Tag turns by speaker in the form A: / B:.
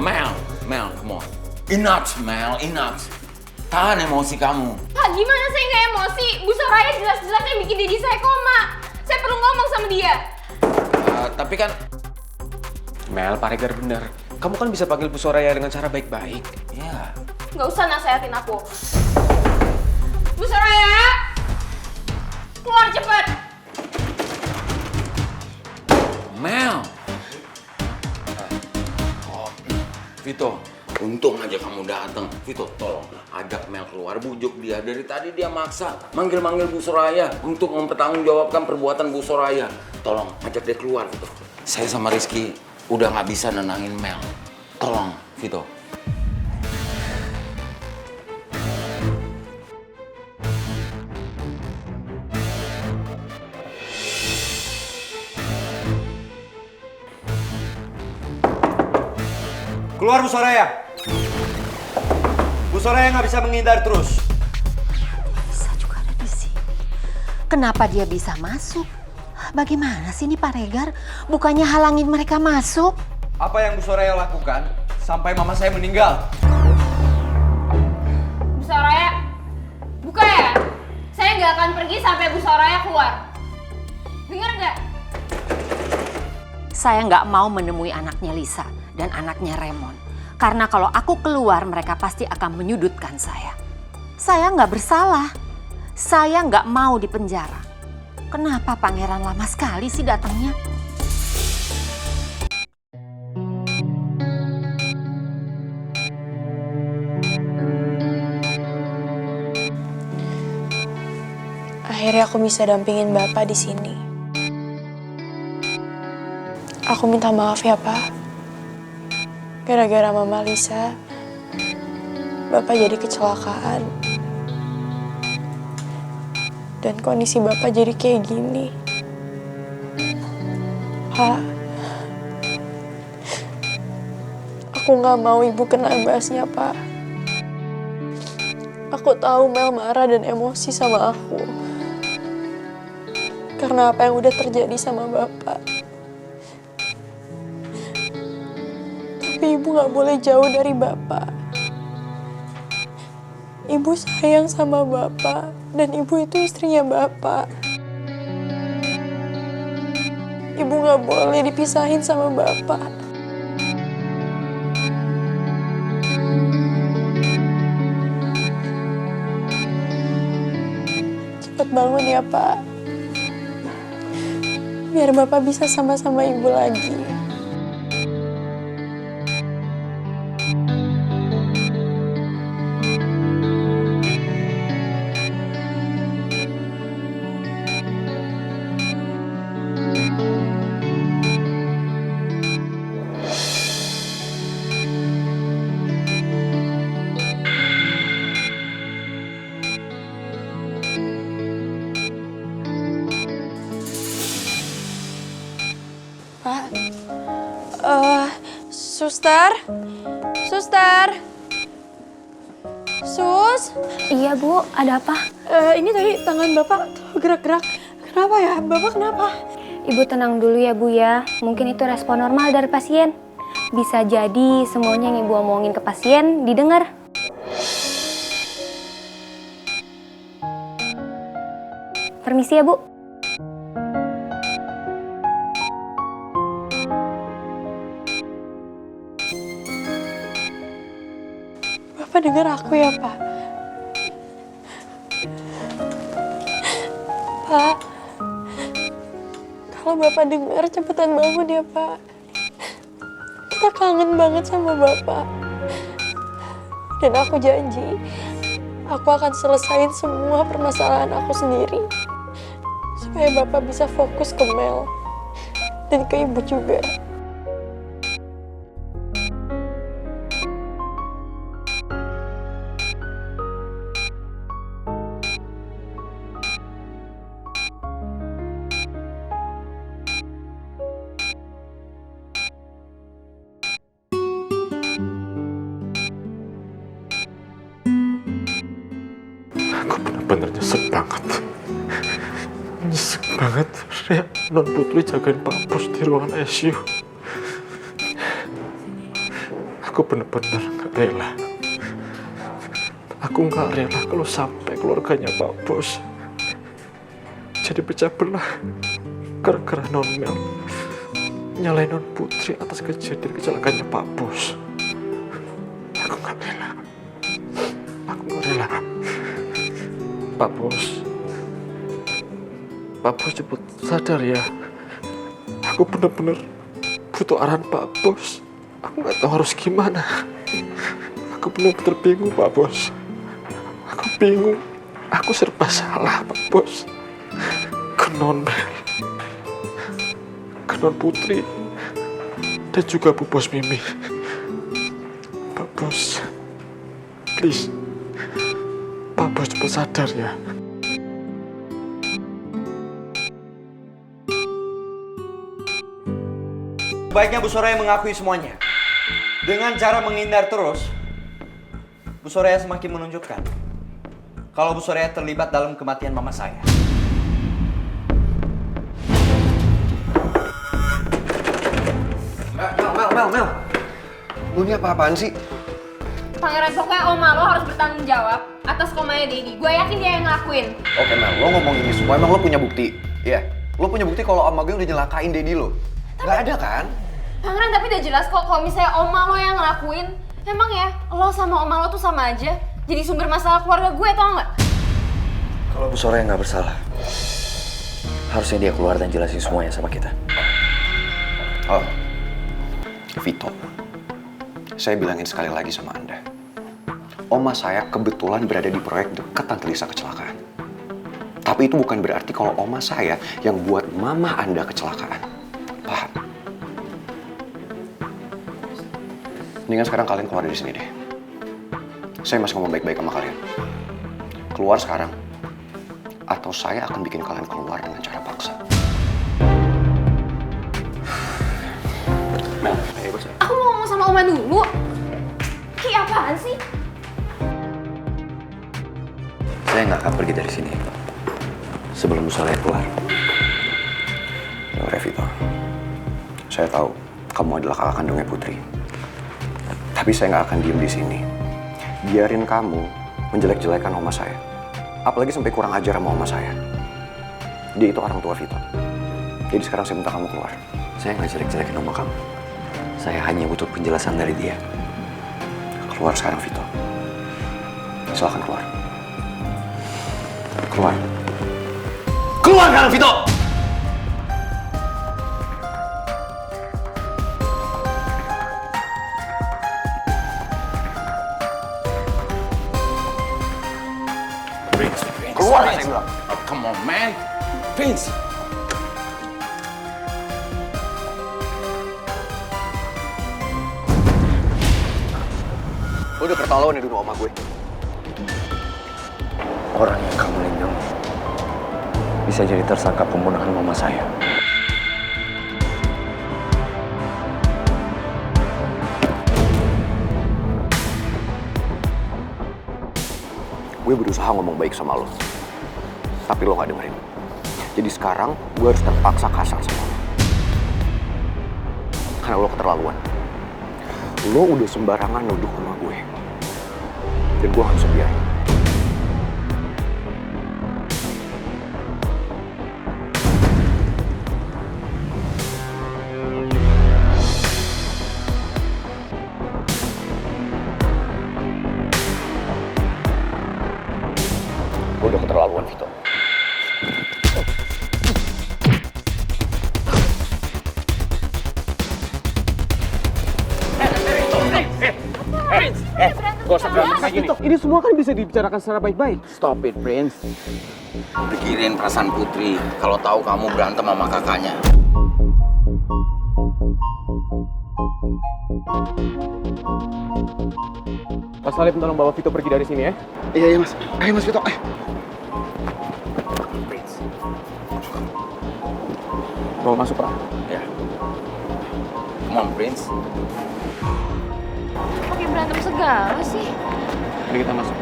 A: Mel, come on. Enough, Mel, enough. Tahan emosi kamu.
B: Pak, gimana saya nggak emosi? Bu Soraya jelas-jelas yang bikin Dedi saya koma. Saya perlu ngomong sama dia.
A: Tapi kan...
C: Mel, Pak Regar bener. Kamu kan bisa panggil Bu Soraya dengan cara baik-baik.
A: Ya.
B: Nggak usah nasehatin aku. Bu Soraya! Keluar cepat!
A: Mel. Vito, untung aja kamu datang. Vito, tolong ajak Mel keluar, bujuk dia. Dari tadi dia maksa manggil-manggil Bu Soraya untuk mempertanggungjawabkan perbuatan Bu Soraya. Tolong ajak dia keluar, Vito. Saya sama Rizky udah nggak bisa nenangin Mel. Tolong, Vito.
D: Keluar Bu Soraya. Bu Soraya nggak bisa menghindar terus.
E: Bisa juga ada di sini. Kenapa dia bisa masuk? Bagaimana sih ini Pak Regar? Bukannya halangin mereka masuk?
D: Apa yang Bu Soraya lakukan sampai mama saya meninggal?
B: Bu Soraya, buka ya. Saya nggak akan pergi sampai Bu Soraya keluar. Dengar nggak?
E: Saya nggak mau menemui anaknya Lisa dan anaknya Raymond. Karena kalau aku keluar, mereka pasti akan menyudutkan saya. Saya nggak bersalah. Saya nggak mau dipenjara. Kenapa pangeran lama sekali sih datangnya?
F: Akhirnya aku bisa dampingin Bapak di sini. Aku minta maaf ya, Pak. Gara-gara Mama Lisa, Bapak jadi kecelakaan. Dan kondisi Bapak jadi kayak gini. Pak, aku gak mau Ibu kena imbasnya, Pak. Aku tahu Mel marah dan emosi sama aku. Karena apa yang udah terjadi sama Bapak. Tapi Ibu gak boleh jauh dari Bapak. Ibu sayang sama Bapak. Dan Ibu itu istrinya Bapak. Ibu gak boleh dipisahin sama Bapak. Cepet bangun ya, Pak. Biar Bapak bisa sama-sama Ibu lagi. Pak, suster, sus.
G: Iya Bu, ada apa?
F: Ini tadi tangan Bapak gerak-gerak. Kenapa ya? Bapak kenapa?
G: Ibu tenang dulu ya Bu ya. Mungkin itu respon normal dari pasien. Bisa jadi semuanya yang Ibu omongin ke pasien didengar. Permisi ya Bu.
F: Bapak dengar aku ya, Pak? Pak, kalau Bapak dengar cepetan bangun ya, Pak. Kita kangen banget sama Bapak. Dan aku janji, aku akan selesain semua permasalahan aku sendiri. Supaya Bapak bisa fokus ke Mel. Dan ke Ibu juga.
H: Aku bener-bener nyesek banget. Nyesek banget. Lihat non Putri jagain Pak Bos di ruangan ICU. Aku Aku bener-bener gak rela. Aku gak rela kalau sampai keluarganya Pak Bos jadi pecah belah gara-gara Non Mel nyalain Non Putri atas kejadian kecelakaannya Pak Bos. Aku gak rela. Aku gak rela. Pak Bos cepet sadar ya. Aku bener-bener butuh arahan Pak Bos. Aku gak tahu harus gimana. Aku bener-bener bingung Pak Bos. Aku bingung. Aku serba salah Pak Bos. Ke Non Mel, ke Non Putri, dan juga Bu Bos Mimi. Pak Bos, please, Pak Bos cepat sadar ya.
D: Baiknya Bu Soraya mengakui semuanya. Dengan cara menghindar terus, Bu Soraya semakin menunjukkan kalau Bu Soraya terlibat dalam kematian mama saya.
I: Mel. Lu ini apa-apaan sih?
B: Pangeran, pokoknya oma lo harus bertanggung jawab atas komanya Daddy. Gue yakin dia yang ngelakuin.
I: Oke Mel, lo ngomong ini semua emang lo punya bukti? Iya. Lo punya bukti kalau oma gue udah nyelakain Daddy lo? Gak ada kan?
B: Pangeran, tapi udah jelas kok kalau misalnya oma lo yang ngelakuin. Emang ya, lo sama oma lo tuh sama aja jadi sumber masalah keluarga gue, tau nggak?
I: Kalau Bu Soraya nggak bersalah, harusnya dia keluar dan jelasin semuanya sama kita. Oh, Vito, saya bilangin sekali lagi sama Anda. Oma saya kebetulan berada di proyek dekat Tante Lisa kecelakaan. Tapi itu bukan berarti kalau oma saya yang buat mama Anda kecelakaan. Paham? Mendingan sekarang kalian keluar dari sini deh. Saya masih ngomong baik-baik sama kalian. Keluar sekarang, atau saya akan bikin kalian keluar dengan cara paksa.
C: Mel, ayo bos.
B: Aku mau ngomong sama oma dulu. Ki, apaan sih?
I: Saya nggak akan pergi dari sini sebelum Bu Soraya keluar. Dengar Vito, saya tahu kamu adalah kakak kandungnya Putri. Tapi saya nggak akan diem di sini. Biarin kamu menjelek-jelekan oma saya. Apalagi sampai kurang ajar sama oma saya. Dia itu orang tua Vito. Jadi sekarang saya minta kamu keluar. Saya nggak jelek-jelekin oma kamu. Saya hanya butuh penjelasan dari dia. Keluar sekarang Vito. Silahkan keluar. Keluar. Keluar sekarang Vito! Keluar saya bilang.
A: Oh, come on, man. Vince.
I: Lo udah keterlaluan di rumah oma gue. Orang yang kamu lindungi bisa jadi tersangka pembunuhan mama saya. Gue berusaha ngomong baik sama lo, tapi lo gak dengerin. Jadi sekarang gue harus terpaksa kasar sama lo. Karena lo keterlaluan. Lo udah sembarangan nuduh sama gue. Dan gue gak bisa biarin. Lo udah keterlaluan, Vito.
C: Gak usah berantem kayak gini. Ini semua kan bisa dibicarakan secara baik-baik.
A: Stop it, Prince. Pikirin perasaan Putri kalau tahu kamu berantem sama kakaknya.
C: Mas Salim, tolong bawa Vito pergi dari sini ya.
I: Iya, Mas. Ayo, Mas Vito.
C: Bawa masuk, Pak.
A: Ya. Come on, Prince.
B: Pakai berantem segala sih.
C: Mari kita masuk.